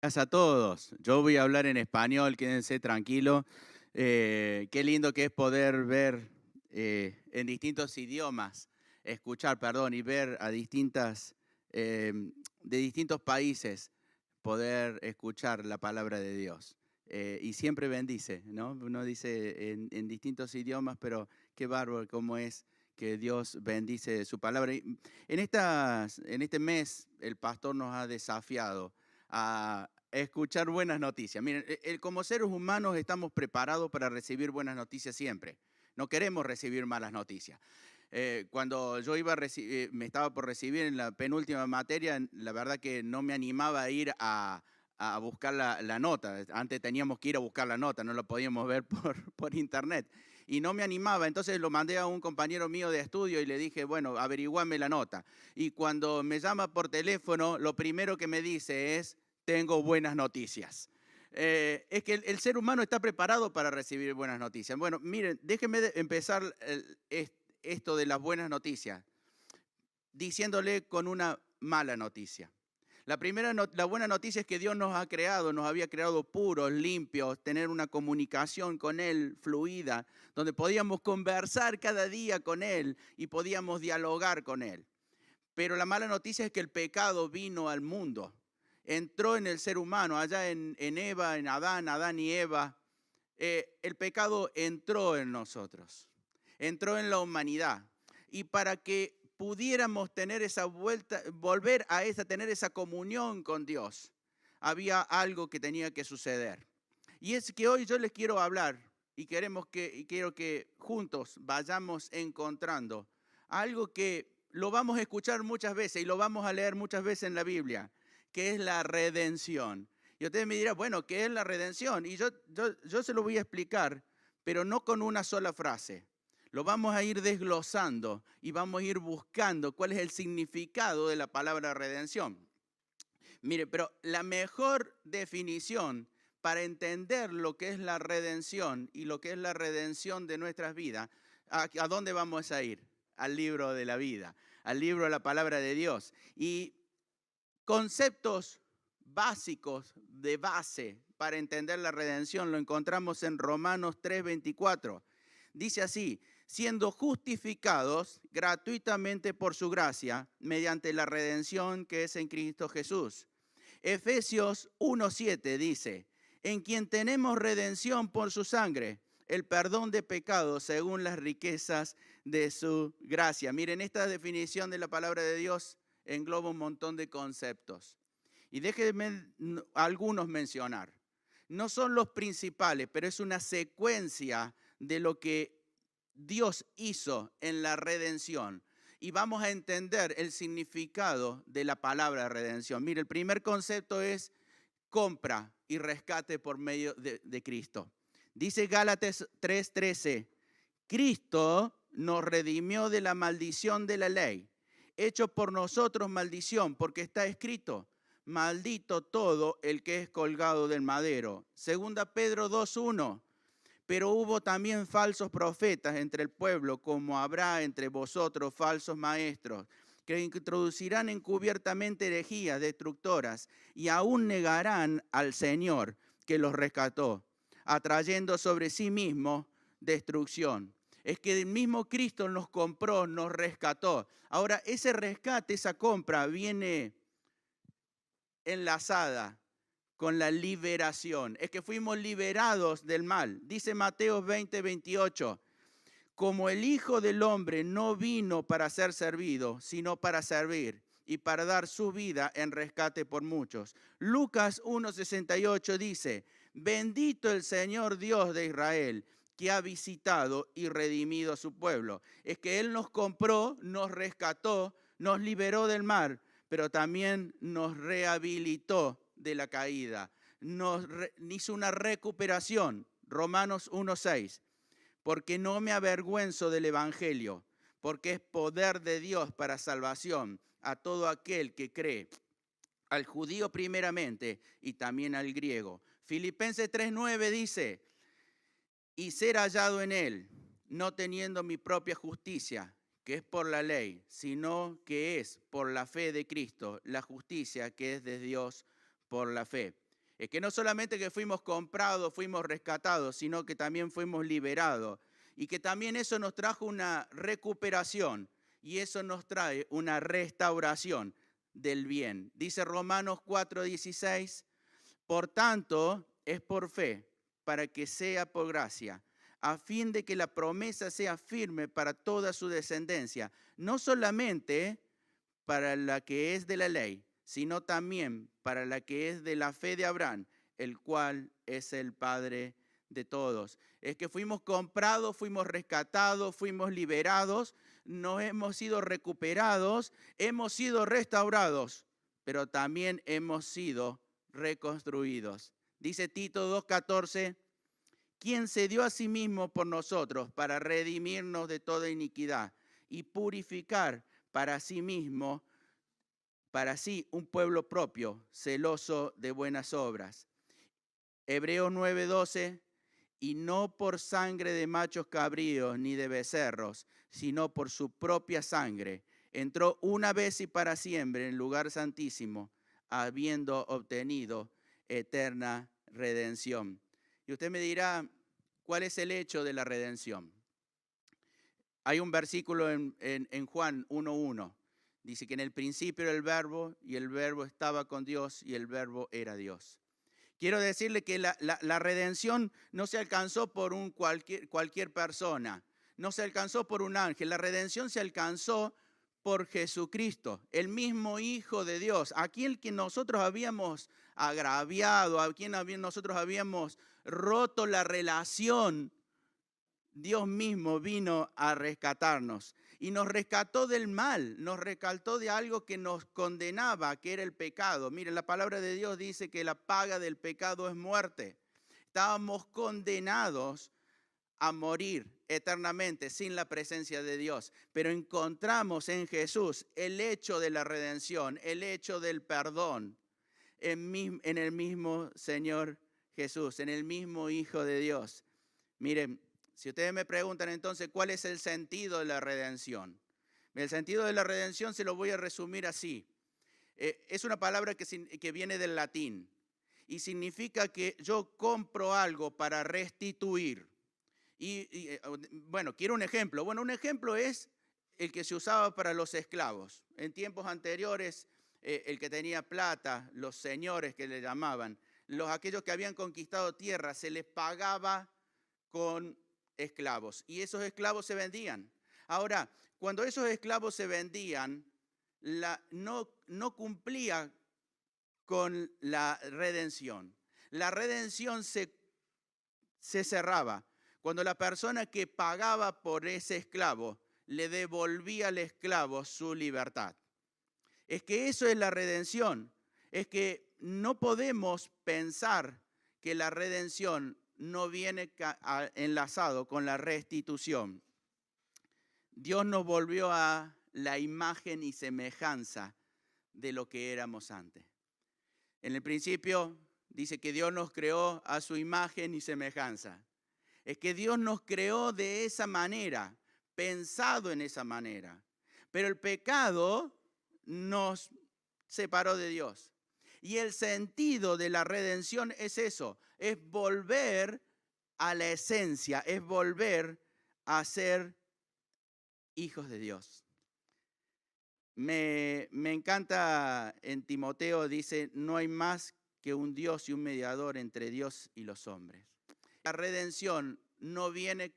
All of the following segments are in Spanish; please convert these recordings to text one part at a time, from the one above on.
Gracias a todos. Yo voy a hablar en español, quédense tranquilos. Qué lindo que es poder ver en distintos idiomas, escuchar, perdón, y ver a de distintos países, poder escuchar la palabra de Dios. Y siempre bendice, ¿no? Uno dice en distintos idiomas, pero qué bárbaro cómo es que Dios bendice su palabra. Y en este mes el pastor nos ha desafiado a escuchar buenas noticias. Miren, como seres humanos estamos preparados para recibir buenas noticias siempre. No queremos recibir malas noticias. Cuando yo me estaba por recibir en la penúltima materia, la verdad que no me animaba a ir a buscar la nota. Antes teníamos que ir a buscar la nota, no la podíamos ver por internet. Y no me animaba, entonces lo mandé a un compañero mío de estudio y le dije, bueno, averiguame la nota. Y cuando me llama por teléfono, lo primero que me dice es, tengo buenas noticias. Es que el ser humano está preparado para recibir buenas noticias. Bueno, miren, déjenme empezar esto de las buenas noticias, diciéndole con una mala noticia. La buena noticia es que Dios nos ha creado, nos había creado puros, limpios, tener una comunicación con Él fluida, donde podíamos conversar cada día con Él y podíamos dialogar con Él. Pero la mala noticia es que el pecado vino al mundo, entró en el ser humano, allá en Eva, en Adán y Eva. El pecado entró en nosotros, entró en la humanidad. Y para que pudiéramos tener esa vuelta, tener esa comunión con Dios, había algo que tenía que suceder. Y es que hoy yo les quiero hablar y quiero que juntos vayamos encontrando algo que lo vamos a escuchar muchas veces y lo vamos a leer muchas veces en la Biblia, que es la redención. Y ustedes me dirán, bueno, ¿qué es la redención? Y yo se lo voy a explicar, pero no con una sola frase. Lo vamos a ir desglosando y vamos a ir buscando cuál es el significado de la palabra redención. Mire, pero la mejor definición para entender lo que es la redención y lo que es la redención de nuestras vidas, ¿a dónde vamos a ir? Al libro de la vida, al libro de la palabra de Dios. Y conceptos básicos de base para entender la redención lo encontramos en Romanos 3:24. Dice así, siendo justificados gratuitamente por su gracia mediante la redención que es en Cristo Jesús. Efesios 1:7 dice, en quien tenemos redención por su sangre, el perdón de pecados según las riquezas de su gracia. Miren, esta definición de la palabra de Dios engloba un montón de conceptos. Y déjenme algunos mencionar. No son los principales, pero es una secuencia de lo que Dios hizo en la redención. Y vamos a entender el significado de la palabra redención. Mire, el primer concepto es compra y rescate por medio de Cristo. Dice Gálatas 3:13, Cristo nos redimió de la maldición de la ley, hecho por nosotros maldición, porque está escrito, maldito todo el que es colgado del madero. Segunda Pedro 2:1, pero hubo también falsos profetas entre el pueblo, como habrá entre vosotros falsos maestros, que introducirán encubiertamente herejías destructoras y aún negarán al Señor que los rescató, atrayendo sobre sí mismo destrucción. Es que el mismo Cristo nos compró, nos rescató. Ahora, ese rescate, esa compra viene enlazada con la liberación. Es que fuimos liberados del mal. Dice Mateo 20:28, como el Hijo del Hombre no vino para ser servido, sino para servir y para dar su vida en rescate por muchos. Lucas 1:68 dice, bendito el Señor Dios de Israel, que ha visitado y redimido a su pueblo. Es que Él nos compró, nos rescató, nos liberó del mal, pero también nos rehabilitó de la caída. Nos hizo una recuperación. Romanos 1:6. Porque no me avergüenzo del Evangelio, porque es poder de Dios para salvación a todo aquel que cree, al judío primeramente y también al griego. Filipenses 3:9 dice, y ser hallado en él, no teniendo mi propia justicia, que es por la ley, sino que es por la fe de Cristo, la justicia que es de Dios por la fe. Es que no solamente que fuimos comprados, fuimos rescatados, sino que también fuimos liberados. Y que también eso nos trajo una recuperación y eso nos trae una restauración del bien. Dice Romanos 4:16, por tanto, es por fe, para que sea por gracia, a fin de que la promesa sea firme para toda su descendencia, no solamente para la que es de la ley, sino también para la que es de la fe de Abraham, el cual es el Padre de todos. Es que fuimos comprados, fuimos rescatados, fuimos liberados, nos hemos sido recuperados, hemos sido restaurados, pero también hemos sido reconstruidos. Dice Tito 2:14, quien se dio a sí mismo por nosotros para redimirnos de toda iniquidad y purificar para sí mismo, para sí un pueblo propio, celoso de buenas obras. Hebreos 9:12, y no por sangre de machos cabríos ni de becerros, sino por su propia sangre. Entró una vez y para siempre en el lugar santísimo, habiendo obtenido eterna redención. Y usted me dirá, ¿cuál es el hecho de la redención? Hay un versículo en Juan 1:1. Dice que en el principio era el verbo y el verbo estaba con Dios y el verbo era Dios. Quiero decirle que la redención no se alcanzó por cualquier persona, no se alcanzó por un ángel, la redención se alcanzó por Jesucristo, el mismo Hijo de Dios, a quien que nosotros habíamos agraviado, a quien nosotros habíamos roto la relación. Dios mismo vino a rescatarnos y nos rescató del mal, nos rescató de algo que nos condenaba, que era el pecado. Miren, la palabra de Dios dice que la paga del pecado es muerte. Estábamos condenados a morir eternamente sin la presencia de Dios, pero encontramos en Jesús el hecho de la redención, el hecho del perdón, en el mismo Señor Jesús, en el mismo Hijo de Dios. Miren, si ustedes me preguntan entonces cuál es el sentido de la redención, el sentido de la redención se lo voy a resumir así. Es una palabra que viene del latín y significa que yo compro algo para restituir. Bueno, quiero un ejemplo. Bueno, un ejemplo es el que se usaba para los esclavos. En tiempos anteriores, el que tenía plata, los señores que le llamaban, aquellos que habían conquistado tierra, se les pagaba con esclavos y esos esclavos se vendían. Ahora, cuando esos esclavos se vendían, no cumplía con la redención. La redención se cerraba cuando la persona que pagaba por ese esclavo le devolvía al esclavo su libertad. Es que eso es la redención. Es que no podemos pensar que la redención no viene enlazado con la restitución. Dios nos volvió a la imagen y semejanza de lo que éramos antes. En el principio dice que Dios nos creó a su imagen y semejanza. Es que Dios nos creó de esa manera, pensado en esa manera. Pero el pecado nos separó de Dios. Y el sentido de la redención es eso, es volver a la esencia, es volver a ser hijos de Dios. Me encanta en Timoteo, dice, no hay más que un Dios y un mediador entre Dios y los hombres. La redención no viene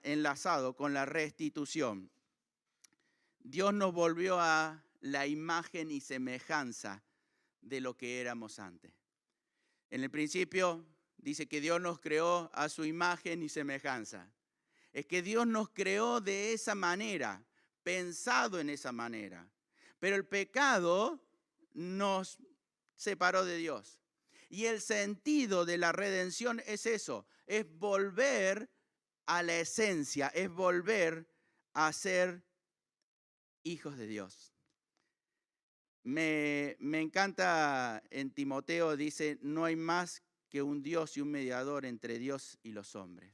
enlazado con la restitución. Dios nos volvió a la imagen y semejanza de lo que éramos antes. En el principio dice que Dios nos creó a su imagen y semejanza. Es que Dios nos creó de esa manera, pensado en esa manera. Pero el pecado nos separó de Dios. Y el sentido de la redención es eso, es volver a la esencia, es volver a ser hijos de Dios. Me encanta en Timoteo, dice, no hay más que un Dios y un mediador entre Dios y los hombres.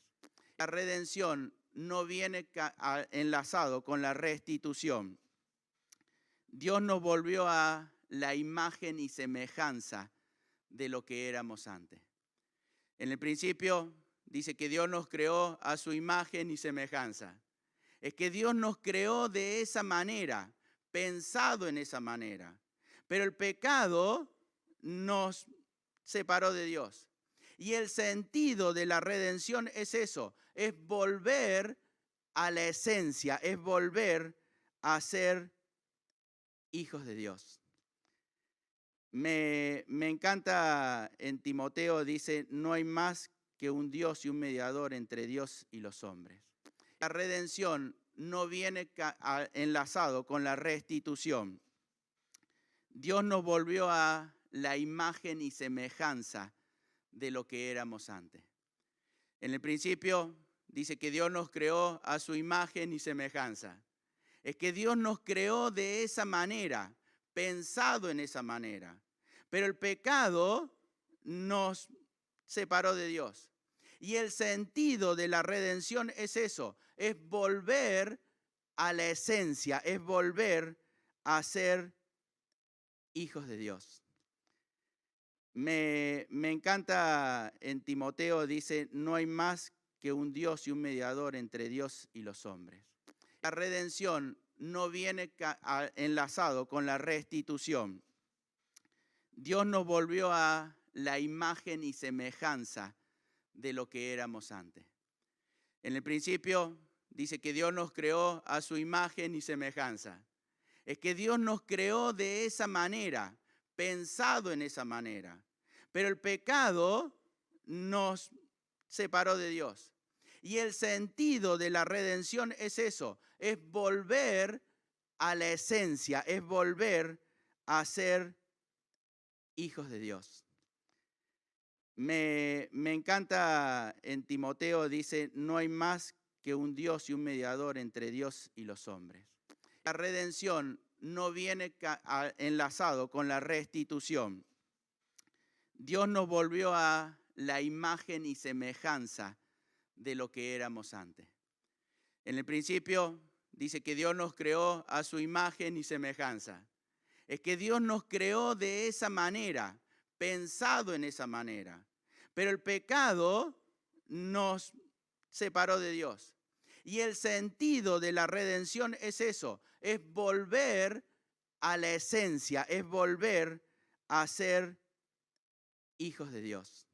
La redención no viene enlazado con la restitución. Dios nos volvió a la imagen y semejanza de lo que éramos antes. En el principio dice que Dios nos creó a su imagen y semejanza. Es que Dios nos creó de esa manera, pensado en esa manera. Pero el pecado nos separó de Dios. Y el sentido de la redención es eso, es volver a la esencia, es volver a ser hijos de Dios. Me encanta en Timoteo, dice, no hay más que un Dios y un mediador entre Dios y los hombres. La redención no viene enlazado con la restitución. Dios nos volvió a la imagen y semejanza de lo que éramos antes. En el principio dice que Dios nos creó a su imagen y semejanza. Es que Dios nos creó de esa manera, pensado en esa manera. Pero el pecado nos separó de Dios. Y el sentido de la redención es eso, es volver a la esencia, es volver a ser hijos de Dios. Me encanta en Timoteo, dice, no hay más que un Dios y un mediador entre Dios y los hombres. La redención no viene enlazado con la restitución. Dios nos volvió a la imagen y semejanza de lo que éramos antes. En el principio dice que Dios nos creó a su imagen y semejanza. Es que Dios nos creó de esa manera, pensado en esa manera. Pero el pecado nos separó de Dios. Y el sentido de la redención es eso, es volver a la esencia, es volver a ser hijos de Dios. Me encanta en Timoteo, dice, no hay más que un Dios y un mediador entre Dios y los hombres. La redención no viene enlazado con la restitución. Dios nos volvió a la imagen y semejanza de lo que éramos antes. En el principio dice que Dios nos creó a su imagen y semejanza. Es que Dios nos creó de esa manera, pensado en esa manera. Pero el pecado nos separó de Dios. Y el sentido de la redención es eso, es volver a la esencia, es volver a ser hijos de Dios.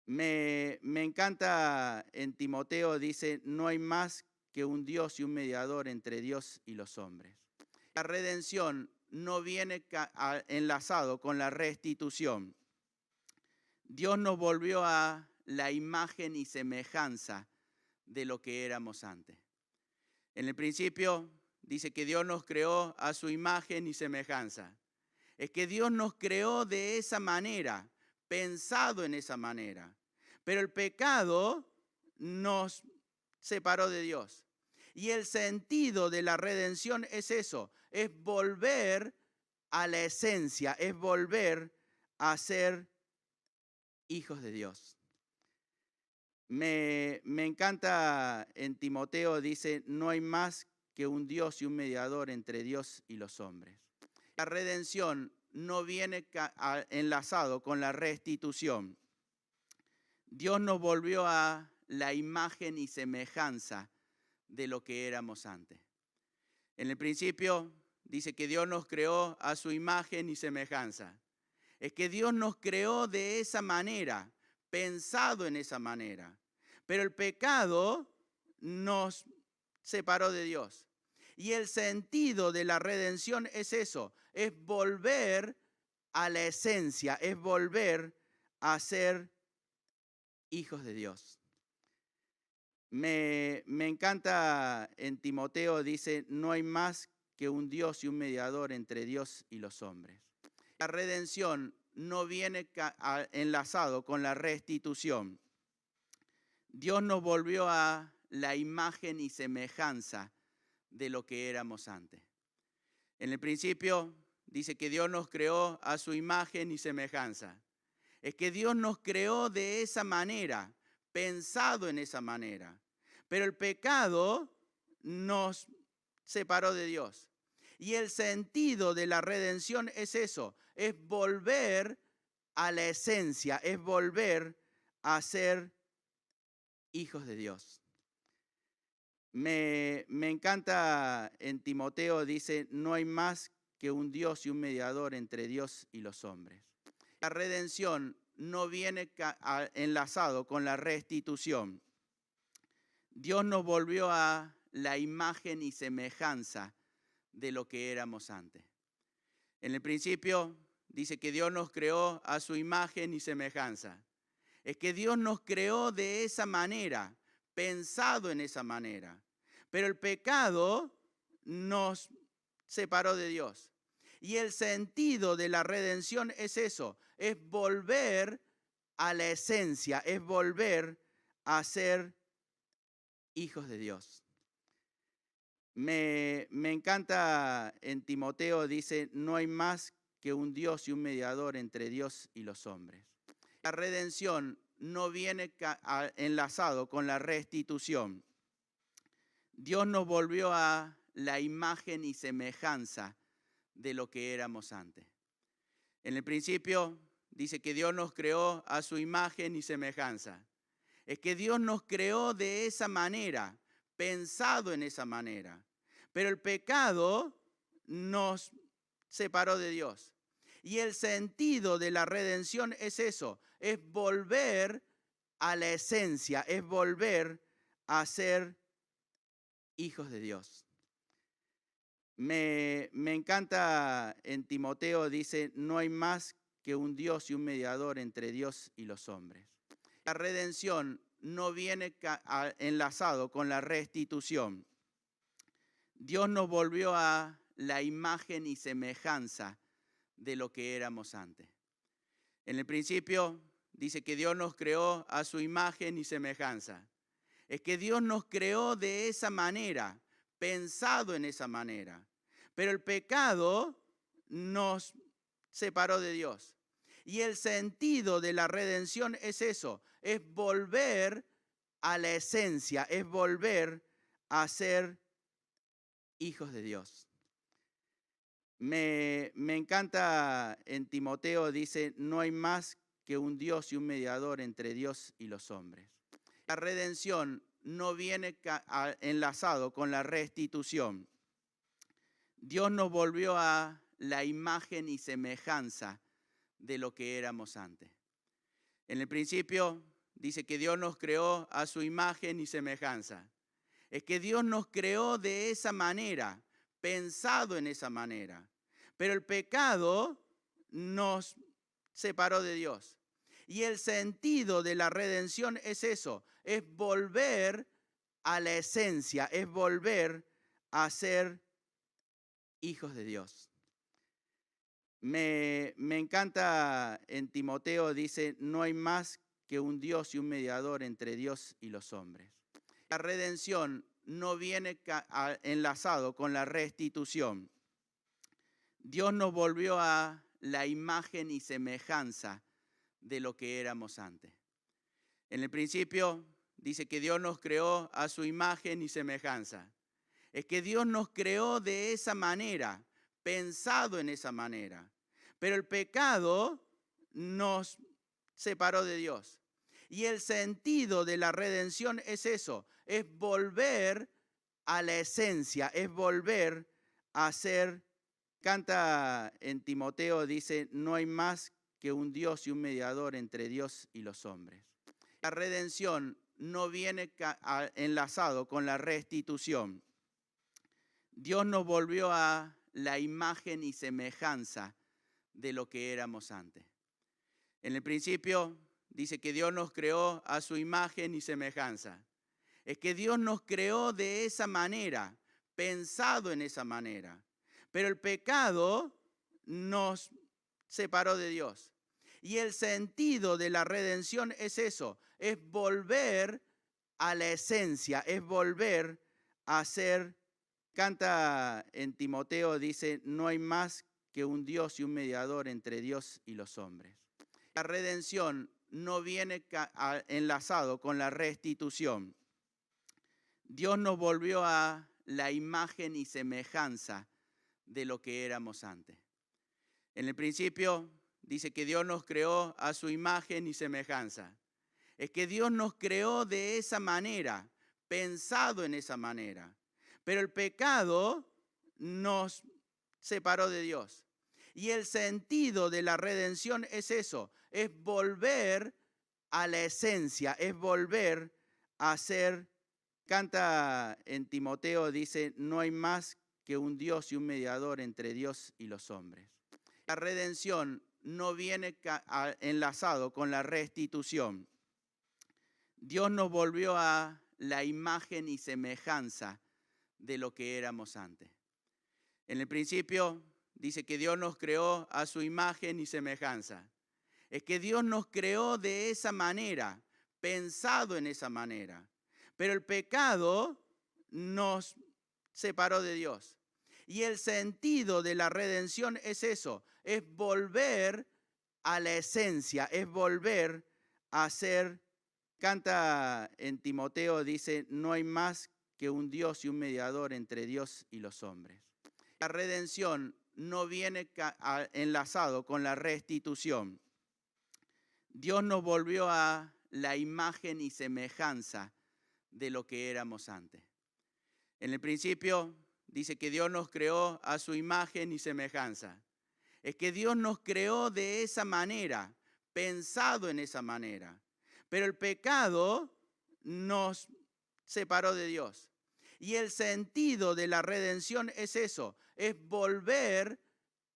Me encanta en Timoteo, dice, no hay más que un Dios y un mediador entre Dios y los hombres. La redención no viene enlazado con la restitución. Dios nos volvió a la imagen y semejanza de lo que éramos antes. En el principio dice que Dios nos creó a su imagen y semejanza. Es que Dios nos creó de esa manera, pensado en esa manera. Pero el pecado nos separó de Dios. Y el sentido de la redención es eso, es volver a la esencia, es volver a ser hijos de Dios. Me encanta en Timoteo, dice, no hay más que un Dios y un mediador entre Dios y los hombres. La redención no viene enlazado con la restitución. Dios nos volvió a la imagen y semejanza de lo que éramos antes. En el principio dice que Dios nos creó a su imagen y semejanza. Es que Dios nos creó de esa manera, pensado en esa manera. Pero el pecado nos separó de Dios. Y el sentido de la redención es eso, es volver a la esencia, es volver a ser hijos de Dios. Me encanta en Timoteo, dice, no hay más que un Dios y un mediador entre Dios y los hombres. La redención no viene enlazado con la restitución. Dios nos volvió a la imagen y semejanza de lo que éramos antes. En el principio dice que Dios nos creó a su imagen y semejanza. Es que Dios nos creó de esa manera, pensado en esa manera. Pero el pecado nos separó de Dios. Y el sentido de la redención es eso, es volver a la esencia, es volver a ser hijos de Dios. Me encanta en Timoteo, dice, no hay más que un Dios y un mediador entre Dios y los hombres. La redención no viene enlazado con la restitución. Dios nos volvió a la imagen y semejanza de lo que éramos antes. En el principio dice que Dios nos creó a su imagen y semejanza. Es que Dios nos creó de esa manera, pensado en esa manera. Pero el pecado nos separó de Dios. Y el sentido de la redención es eso, es volver a la esencia, es volver a ser hijos de Dios. Me encanta en Timoteo, dice, no hay más que un Dios y un mediador entre Dios y los hombres. La redención no viene enlazado con la restitución. Dios nos volvió a la imagen y semejanza de lo que éramos antes. En el principio dice que Dios nos creó a su imagen y semejanza. Es que Dios nos creó de esa manera, pensado en esa manera. Pero el pecado nos separó de Dios. Y el sentido de la redención es eso, es volver a la esencia, es volver a ser hijos de Dios. Me encanta en Timoteo, dice, no hay más que un Dios y un mediador entre Dios y los hombres. La redención no viene enlazado con la restitución. Dios nos volvió a la imagen y semejanza de lo que éramos antes. En el principio dice que Dios nos creó a su imagen y semejanza. Es que Dios nos creó de esa manera, pensado en esa manera. Pero el pecado nos separó de Dios. Y el sentido de la redención es eso, es volver a la esencia, es volver a ser hijos de Dios. Me encanta en Timoteo, dice, no hay más que un Dios y un mediador entre Dios y los hombres. La redención no viene enlazado con la restitución. Dios nos volvió a la imagen y semejanza de lo que éramos antes. En el principio dice que Dios nos creó a su imagen y semejanza. Es que Dios nos creó de esa manera, pensado en esa manera. Pero el pecado nos separó de Dios. Y el sentido de la redención es eso, es volver a la esencia, es volver a ser hijos de Dios. Me encanta en Timoteo, dice, no hay más que un Dios y un mediador entre Dios y los hombres. La redención no viene enlazado con la restitución. Dios nos volvió a la imagen y semejanza de lo que éramos antes. En el principio dice que Dios nos creó a su imagen y semejanza. Es que Dios nos creó de esa manera, pensado en esa manera. Pero el pecado nos separó de Dios. Y el sentido de la redención es eso, es volver a la esencia, es volver a ser. Canta en Timoteo, dice, no hay más que un Dios y un mediador entre Dios y los hombres. La redención no viene enlazado con la restitución. Dios nos volvió a la imagen y semejanza de lo que éramos antes. En el principio dice que Dios nos creó a su imagen y semejanza. Es que Dios nos creó de esa manera, pensado en esa manera. Pero el pecado nos separó de Dios. Y el sentido de la redención es eso, es volver a la esencia, es volver a ser. Canta en Timoteo, dice, no hay más que un Dios y un mediador entre Dios y los hombres. La redención no viene enlazado con la restitución. Dios nos volvió a la imagen y semejanza de lo que éramos antes. En el principio dice que Dios nos creó a su imagen y semejanza. Es que Dios nos creó de esa manera, pensado en esa manera. Pero el pecado nos separó de Dios. Y el sentido de la redención es eso, es volver a la esencia, es volver a ser, canta en Timoteo, dice, no hay más que un Dios y un mediador entre Dios y los hombres. La redención no viene enlazado con la restitución. Dios nos volvió a la imagen y semejanza de lo que éramos antes. En el principio dice que Dios nos creó a su imagen y semejanza. Es que Dios nos creó de esa manera, pensado en esa manera. Pero el pecado nos separó de Dios. Y el sentido de la redención es eso, es volver a la esencia, es volver a ser, canta en Timoteo, dice, no hay más que un Dios y un mediador entre Dios y los hombres. La redención no viene enlazado con la restitución. Dios nos volvió a la imagen y semejanza de lo que éramos antes. En el principio dice que Dios nos creó a su imagen y semejanza. Es que Dios nos creó de esa manera, pensado en esa manera. Pero el pecado nos separó de Dios. Y el sentido de la redención es eso, es volver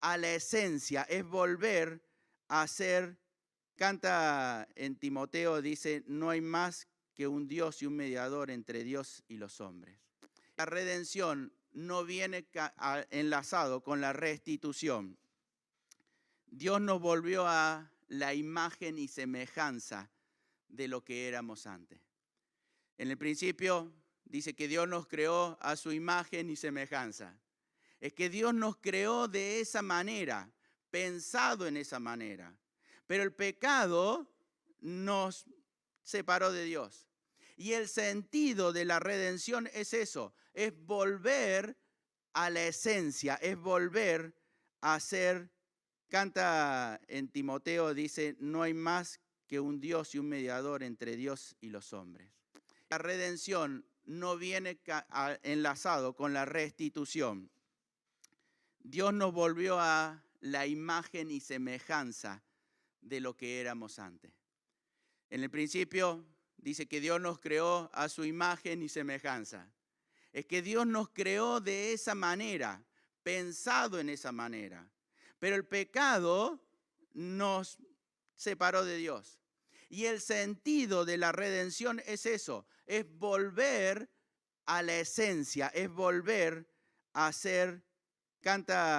a la esencia, es volver a ser, canta en Timoteo, dice, no hay más que un Dios y un mediador entre Dios y los hombres. La redención no viene enlazado con la restitución. Dios nos volvió a la imagen y semejanza de lo que éramos antes. En el principio dice que Dios nos creó a su imagen y semejanza. Es que Dios nos creó de esa manera, pensado en esa manera. Pero el pecado nos separó de Dios. Y el sentido de la redención es eso, es volver a la esencia, es volver a ser, canta en Timoteo, dice, no hay más que un Dios y un mediador entre Dios y los hombres. La redención no viene enlazado con la restitución. Dios nos volvió a la imagen y semejanza de lo que éramos antes. En el principio dice que Dios nos creó a su imagen y semejanza. Es que Dios nos creó de esa manera, pensado en esa manera. Pero el pecado nos separó de Dios. Y el sentido de la redención es eso, es volver a la esencia, es volver a ser, canta